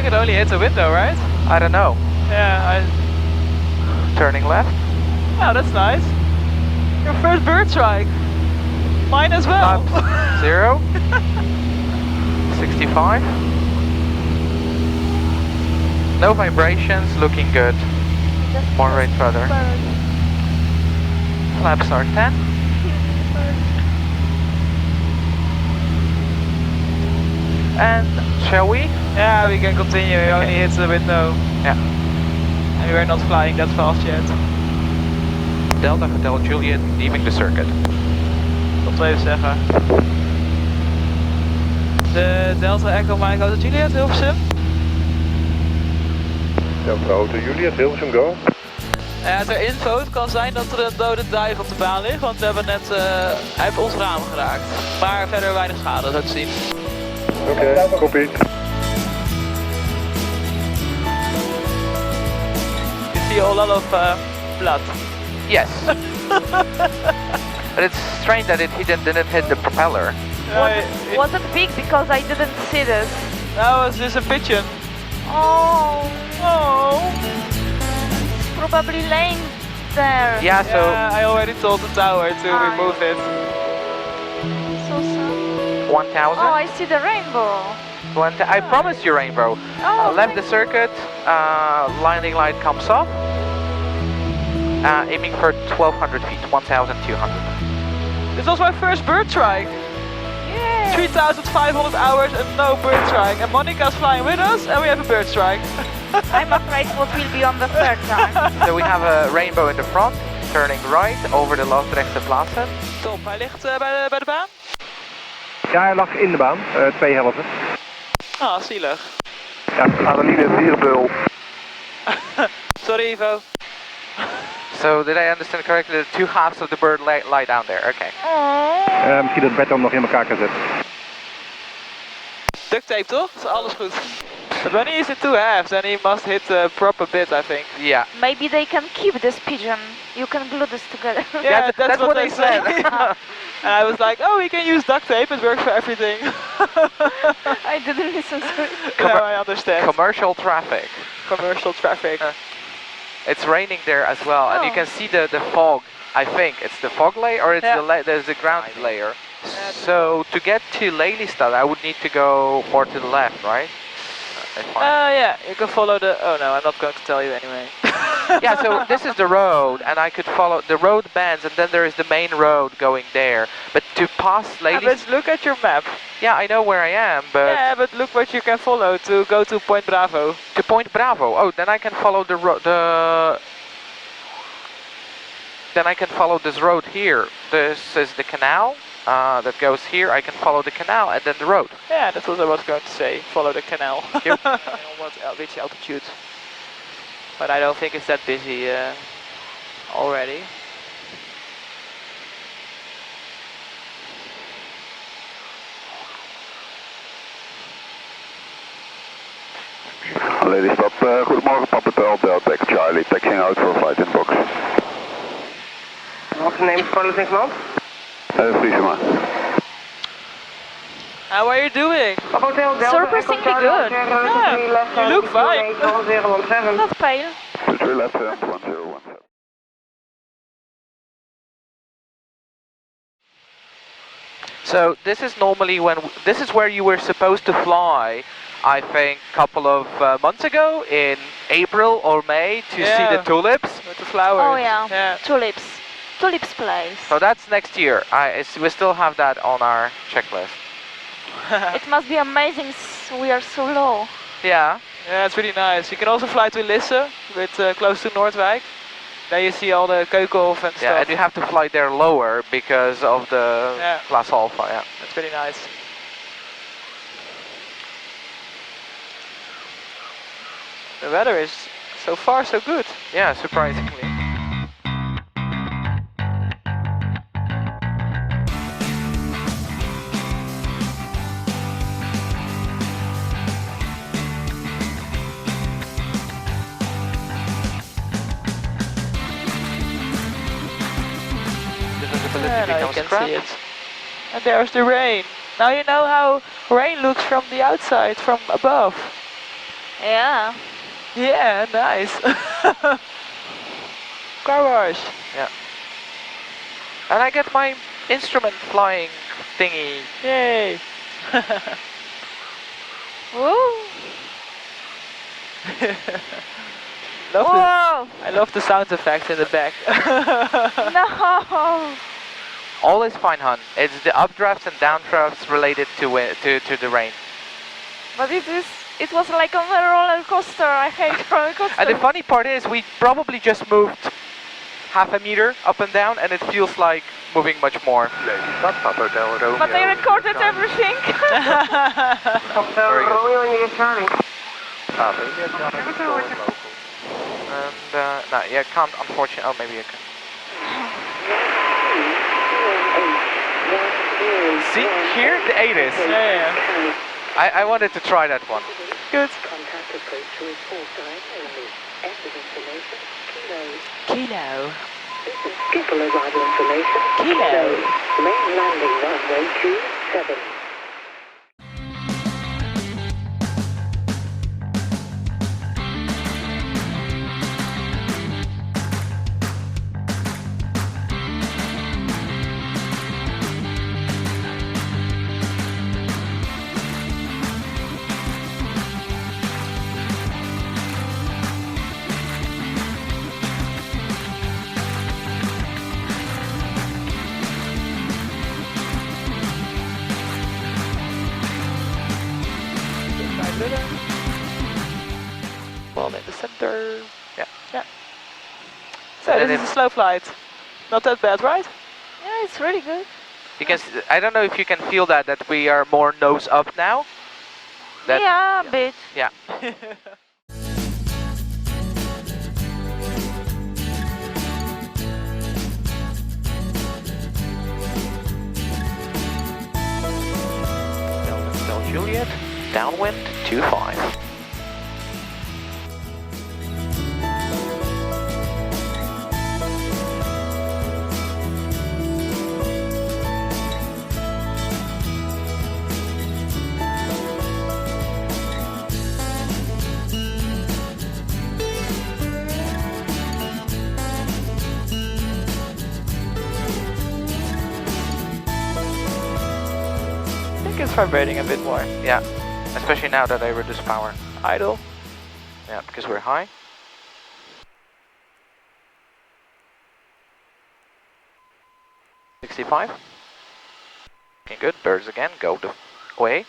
think it only hits a window, right? I don't know. Yeah, Turning left. oh, that's nice. Your first bird strike. Mine as well. Not 0. 65. No vibrations, looking good. Just More right rudder. bird. Flaps are 10. And shall we? Yeah, we can continue. It only hits the window. Yeah. And we're not flying that fast yet. Delta Hotel Juliet leaving the circuit. Tot even zeggen. De Delta Echo Mike Hotel Juliet, Hilversum. Delta Hotel Juliet, Hilversum, go. Ter info, het kan zijn dat er een dode duif op de baan ligt, want we hebben net, hij heeft ons raam geraakt. Maar verder weinig schade, zo te zien. Oké, copy. You see a lot of blood. Yes. But it's strange that it didn't hit the propeller. Was it big because I didn't see this? No, it's just a pigeon. Oh, Oh. it's probably laying there. Yeah, so Yeah, I already told the tower to remove it. So sad. 1000. Oh, I see the rainbow. I promised you rainbow. Oh, Left the circuit, landing light comes off. Aiming for 1200 feet, 1200. This was my first bird strike. yeah. 3,500 hours and no bird strike. And Monica's flying with us and we have a bird strike. I'm afraid what will be on the third time. So we have a rainbow in the front, turning right over de Loosdrechtse plaatsen. Top, hij ligt bij de baan. Ja, hij lag in de baan, 2 helften. Ah, zielig. Ja, Adeline Dierenbeul. Sorry Ivo. So did I understand correctly? The 2 halves of the bird lie down there. Okay. Oh. Misschien dat Bert hem nog in elkaar kan zetten. Duct tape toch? Is alles goed. But when he is in 2 halves, then he must hit a proper bit, I think. Yeah. Maybe they can keep this pigeon. You can glue this together. Yeah, that's what they said. say. And I was like, oh, we can use duct tape, it works for everything. I didn't listen to it. Now I understand. Commercial traffic. Commercial traffic. It's raining there as well, and you Oh. can see the fog. I think it's the fog layer, or it's there's the ground layer. So to get to Lelystad, I would need to go more to the left, right? Yeah, you can follow the... Oh no, I'm not going to tell you anyway. Yeah, so this is the road, and I could follow the road bends, and then there is the main road going there. But to pass Yeah, Lelystad, but look at your map. yeah, I know where I am, but Yeah, but look what you can follow to go to Point Bravo. to Point Bravo. Oh, then I can follow Then I can follow this road here. This is the canal that goes here. I can follow the canal and then the road. Yeah, that's what I was going to say. Follow the canal. Yep. Which altitude? But I don't think it's that busy already. Lelystad, goedemorgen, Papa Delta X Charlie, taxiing out for flight in box. What's the name of Flevoland? Vriesema. How are you doing? Hotel Delta. Surprisingly good. Yeah, you look fine. Not pale. 23 left and 1017. So this is normally this is where you were supposed to fly. I think a couple of months ago in April or May to see the tulips. With the flowers. Oh yeah. Tulips. Tulips place. So that's next year. We still have that on our checklist. It must be amazing. We are so low. Yeah. Yeah, it's really nice. You can also fly to EHTE, with close to Noordwijk. There you see all the Keukenhof and Yeah, stuff. and you have to fly there lower because of the Class Alpha. Yeah. That's really nice. The weather is so far so good. Yeah, surprisingly. Yeah, now you can see it. And there's the rain. Now you know how rain looks from the outside, from above. Yeah. Yeah, nice. Car wash. Yeah. And I get my instrument flying thingy. Yay. Woo. I Whoa. love the sound effects in the back. No. All is fine, hon. It's the updrafts and downdrafts related to the rain. But it was like on a roller coaster. I hate roller coasters. And the funny part is we probably just moved half a meter up and down, and it feels like moving much more. Lelystad, Papa Del Romeo. But I recorded everything. Very good. Romeo and Charlie. Papa India, Charlie, Victoria, local. And no, yeah, can't unfortunately. Oh, maybe I can. See, here the 8 is. Yeah. I wanted to try that one. Good. Contact approach to report time only. End of information, kilos. Kilo. This is Schiphol arrival information, Kilo. Main landing runway 27. Ball in the center. Yeah. Yeah. So And this then is a slow flight. Not that bad, right? Yeah, it's really good. You can. I don't know if you can feel that we are more nose up now. That, Yeah, a bit. Yeah. Del Juliet, downwind 25. I think it's vibrating a bit more. Yeah, especially now that I reduce power. Idle. Yeah, because we're high. $65. Okay, good. Birds again. Go the way.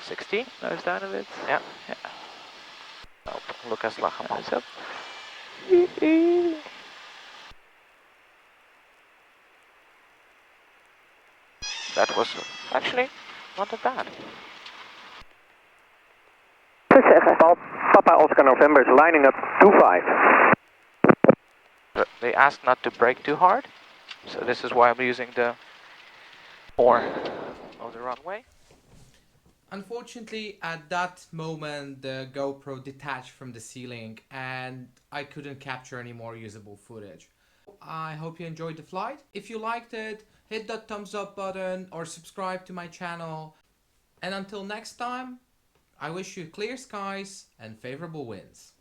60. Nose down a bit. Yeah. Yeah. Oh, Lucas Lachamon. Nose up. That was actually not that bad. Papa Oscar November is lining up 25. They asked not to brake too hard, so this is why I'm using the 4 of the runway. Unfortunately, at that moment, the GoPro detached from the ceiling and I couldn't capture any more usable footage. I hope you enjoyed the flight. If you liked it, hit that thumbs up button or subscribe to my channel. And until next time, I wish you clear skies and favorable winds.